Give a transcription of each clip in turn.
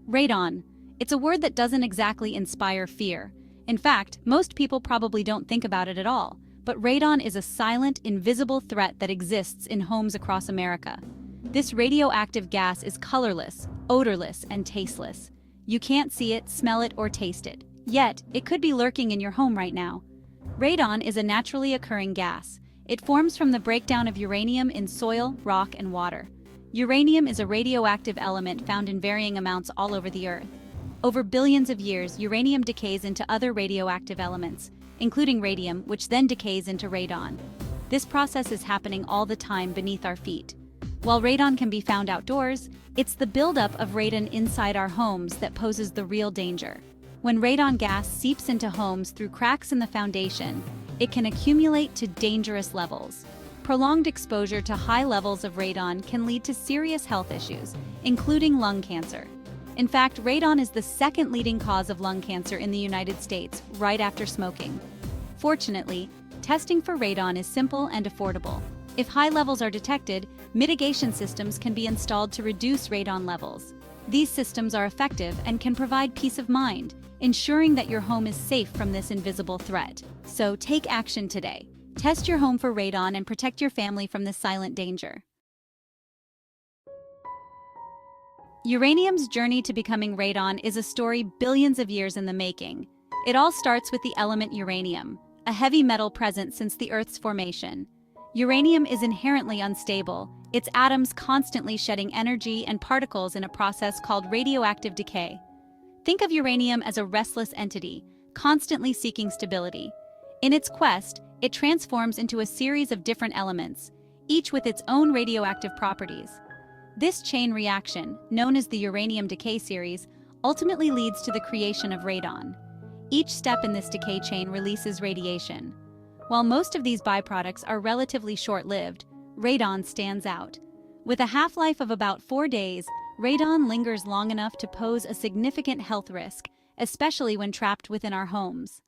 Radon. It's a word that doesn't exactly inspire fear. In fact, most people probably don't think about it at all. But radon is a silent, invisible threat that exists in homes across America. This radioactive gas is colorless, odorless, and tasteless. You can't see it, smell it, or taste it. Yet, it could be lurking in your home right now. Radon is a naturally occurring gas. It forms from the breakdown of uranium in soil, rock, and water. Uranium is a radioactive element found in varying amounts all over the Earth. Over billions of years, uranium decays into other radioactive elements, including radium, which then decays into radon. This process is happening all the time beneath our feet. While radon can be found outdoors, it's the buildup of radon inside our homes that poses the real danger. When radon gas seeps into homes through cracks in the foundation, it can accumulate to dangerous levels. Prolonged exposure to high levels of radon can lead to serious health issues, including lung cancer. In fact, radon is the second leading cause of lung cancer in the United States, right after smoking. Fortunately, testing for radon is simple and affordable. If high levels are detected, mitigation systems can be installed to reduce radon levels. These systems are effective and can provide peace of mind, ensuring that your home is safe from this invisible threat. So take action today. Test your home for radon and protect your family from this silent danger. Uranium's journey to becoming radon is a story billions of years in the making. It all starts with the element uranium, a heavy metal present since the Earth's formation. Uranium is inherently unstable, its atoms constantly shedding energy and particles in a process called radioactive decay. Think of uranium as a restless entity, constantly seeking stability. In its quest, it transforms into a series of different elements, each with its own radioactive properties. This chain reaction, known as the uranium decay series, ultimately leads to the creation of radon. Each step in this decay chain releases radiation. While most of these byproducts are relatively short-lived, radon stands out. With a half-life of about 4 days, radon lingers long enough to pose a significant health risk, especially when trapped within our homes.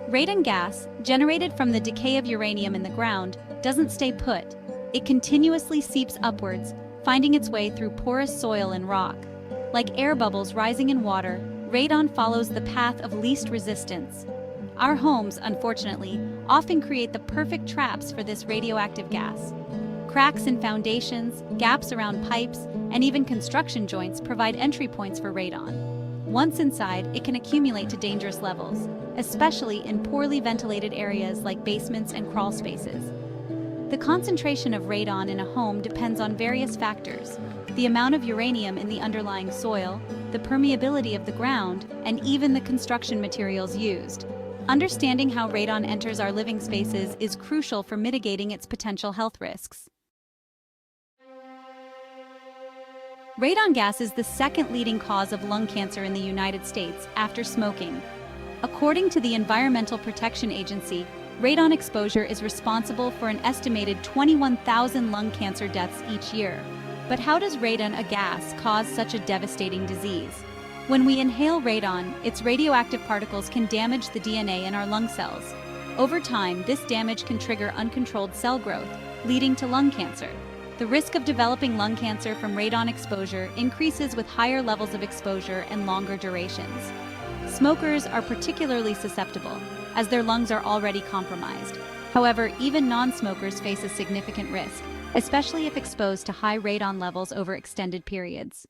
Radon gas, generated from the decay of uranium in the ground, doesn't stay put. It continuously seeps upwards, finding its way through porous soil and rock. Like air bubbles rising in water, radon follows the path of least resistance. Our homes, unfortunately, often create the perfect traps for this radioactive gas. Cracks in foundations, gaps around pipes, and even construction joints provide entry points for radon. Once inside, it can accumulate to dangerous levels, especially in poorly ventilated areas like basements and crawl spaces. The concentration of radon in a home depends on various factors: the amount of uranium in the underlying soil, the permeability of the ground, and even the construction materials used. Understanding how radon enters our living spaces is crucial for mitigating its potential health risks. Radon gas is the second leading cause of lung cancer in the United States after smoking. According to the Environmental Protection Agency, radon exposure is responsible for an estimated 21,000 lung cancer deaths each year. But how does radon, a gas, cause such a devastating disease? When we inhale radon, its radioactive particles can damage the DNA in our lung cells. Over time, this damage can trigger uncontrolled cell growth, leading to lung cancer. The risk of developing lung cancer from radon exposure increases with higher levels of exposure and longer durations. Smokers are particularly susceptible, as their lungs are already compromised. However, even non-smokers face a significant risk, especially if exposed to high radon levels over extended periods.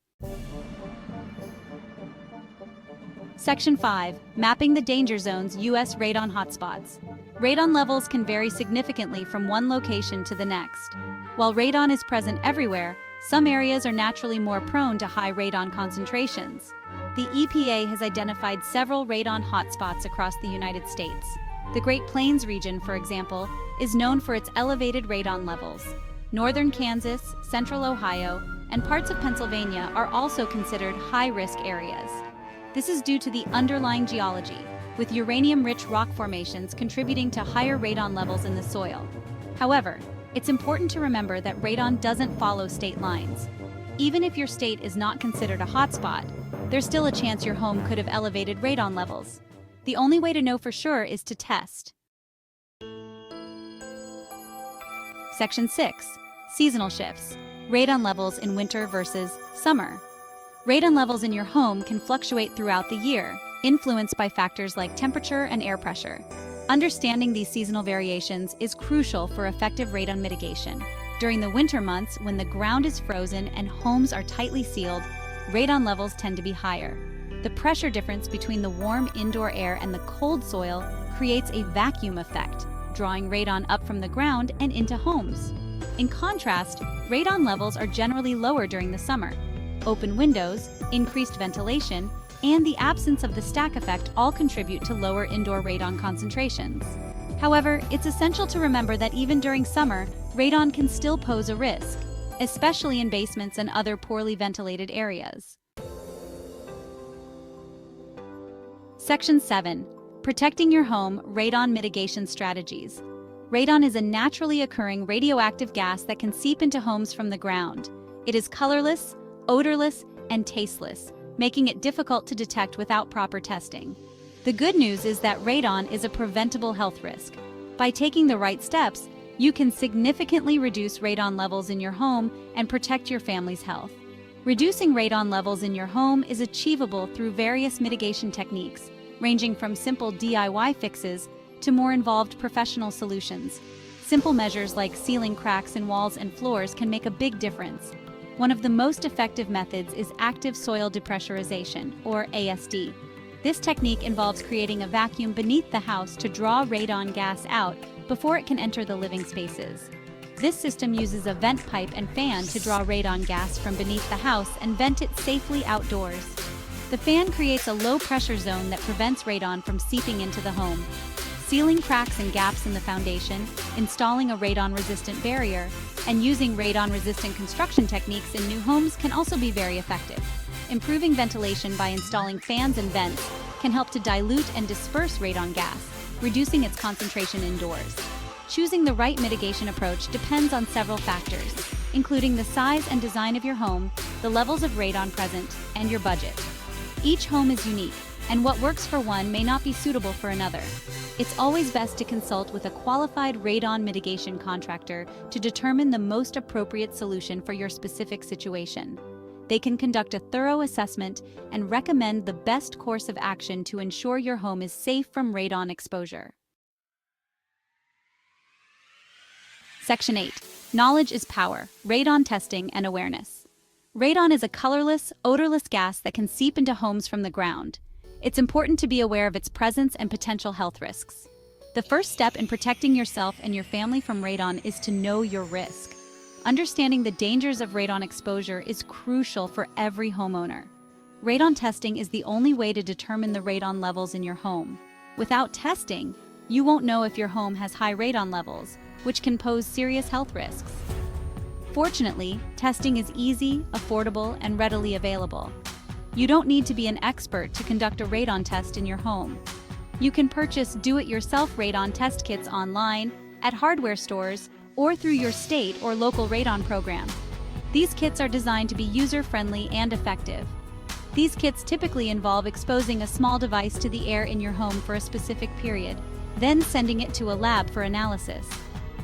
Section 5. Mapping the danger zones, U.S. radon hotspots. Radon levels can vary significantly from one location to the next. While radon is present everywhere, some areas are naturally more prone to high radon concentrations. The EPA has identified several radon hotspots across the United States. The Great Plains region, for example, is known for its elevated radon levels. Northern Kansas, central Ohio, and parts of Pennsylvania are also considered high-risk areas. This is due to the underlying geology, with uranium-rich rock formations contributing to higher radon levels in the soil. However, it's important to remember that radon doesn't follow state lines. Even if your state is not considered a hotspot, there's still a chance your home could have elevated radon levels. The only way to know for sure is to test. Section 6. Seasonal shifts. Radon levels in winter versus summer. Radon levels in your home can fluctuate throughout the year, influenced by factors like temperature and air pressure. Understanding these seasonal variations is crucial for effective radon mitigation. During the winter months, when the ground is frozen and homes are tightly sealed, radon levels tend to be higher. The pressure difference between the warm indoor air and the cold soil creates a vacuum effect, drawing radon up from the ground and into homes. In contrast, radon levels are generally lower during the summer. Open windows, increased ventilation, and the absence of the stack effect all contribute to lower indoor radon concentrations. However, it's essential to remember that even during summer, radon can still pose a risk, especially in basements and other poorly ventilated areas. Section 7. Protecting your home, radon mitigation strategies. Radon is a naturally occurring radioactive gas that can seep into homes from the ground. It is colorless, odorless, and tasteless, making it difficult to detect without proper testing. The good news is that radon is a preventable health risk. By taking the right steps, you can significantly reduce radon levels in your home and protect your family's health. Reducing radon levels in your home is achievable through various mitigation techniques, ranging from simple DIY fixes to more involved professional solutions. Simple measures like sealing cracks in walls and floors can make a big difference. One of the most effective methods is active soil depressurization, or ASD. This technique involves creating a vacuum beneath the house to draw radon gas out before it can enter the living spaces. This system uses a vent pipe and fan to draw radon gas from beneath the house and vent it safely outdoors. The fan creates a low-pressure zone that prevents radon from seeping into the home. Sealing cracks and gaps in the foundation, installing a radon-resistant barrier, and using radon-resistant construction techniques in new homes can also be very effective. Improving ventilation by installing fans and vents can help to dilute and disperse radon gas, reducing its concentration indoors. Choosing the right mitigation approach depends on several factors, including the size and design of your home, the levels of radon present, and your budget. Each home is unique, and what works for one may not be suitable for another. It's always best to consult with a qualified radon mitigation contractor to determine the most appropriate solution for your specific situation. They can conduct a thorough assessment and recommend the best course of action to ensure your home is safe from radon exposure. Section 8. Knowledge is power, radon testing and awareness. Radon is a colorless, odorless gas that can seep into homes from the ground. It's important to be aware of its presence and potential health risks. The first step in protecting yourself and your family from radon is to know your risk. Understanding the dangers of radon exposure is crucial for every homeowner. Radon testing is the only way to determine the radon levels in your home. Without testing, you won't know if your home has high radon levels, which can pose serious health risks. Fortunately, testing is easy, affordable, and readily available. You don't need to be an expert to conduct a radon test in your home. You can purchase do-it-yourself radon test kits online, at hardware stores, or through your state or local radon program. These kits are designed to be user-friendly and effective. These kits typically involve exposing a small device to the air in your home for a specific period, then sending it to a lab for analysis.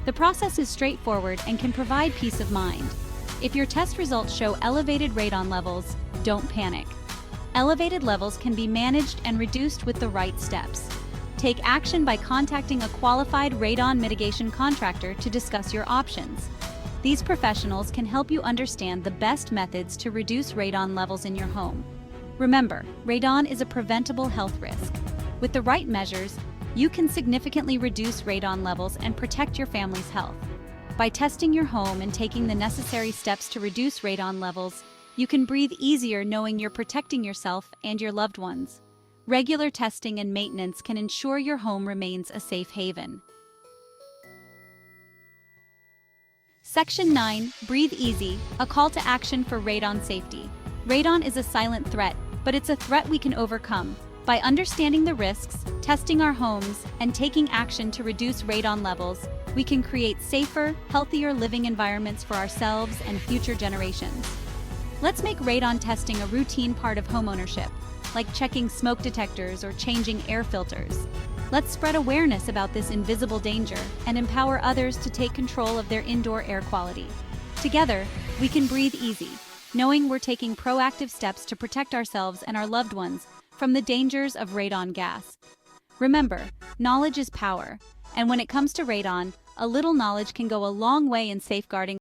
The process is straightforward and can provide peace of mind. If your test results show elevated radon levels, don't panic. Elevated levels can be managed and reduced with the right steps. Take action by contacting a qualified radon mitigation contractor to discuss your options. These professionals can help you understand the best methods to reduce radon levels in your home. Remember, radon is a preventable health risk. With the right measures, you can significantly reduce radon levels and protect your family's health. By testing your home and taking the necessary steps to reduce radon levels, you can breathe easier knowing you're protecting yourself and your loved ones. Regular testing and maintenance can ensure your home remains a safe haven. Section 9. Breathe Easy, a call to action for radon safety. Radon is a silent threat, but it's a threat we can overcome. By understanding the risks, testing our homes, and taking action to reduce radon levels, we can create safer, healthier living environments for ourselves and future generations. Let's make radon testing a routine part of homeownership, like checking smoke detectors or changing air filters. Let's spread awareness about this invisible danger and empower others to take control of their indoor air quality. Together, we can breathe easy, knowing we're taking proactive steps to protect ourselves and our loved ones from the dangers of radon gas. Remember, knowledge is power, and when it comes to radon, a little knowledge can go a long way in safeguarding